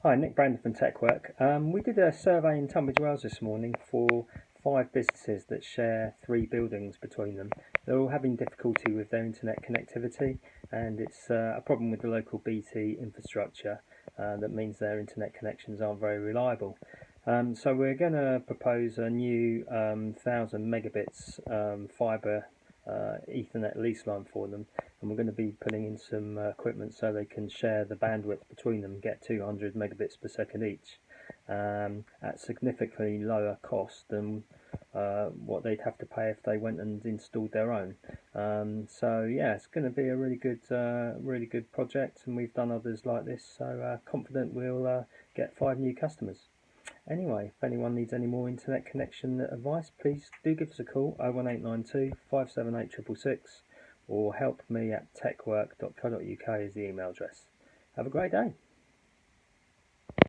Hi, Nick Brandon from TechWork. We did a survey in Tunbridge Wells this morning for 5 businesses that share 3 buildings between them. They're all having difficulty with their internet connectivity, and it's a problem with the local BT infrastructure that means their internet connections aren't very reliable. So we're going to propose a new 1,000 megabits fibre Ethernet lease line for them, and we're going to be putting in some equipment so they can share the bandwidth between them, get 200 megabits per second each, at significantly lower cost than what they'd have to pay if they went and installed their own. So yeah, it's going to be a really good project, and we've done others like this. So confident we'll get 5 new customers. Anyway, if anyone needs any more internet connection advice, please do give us a call 01892 578 666, or help me at techwork.co.uk is the email address. Have a great day.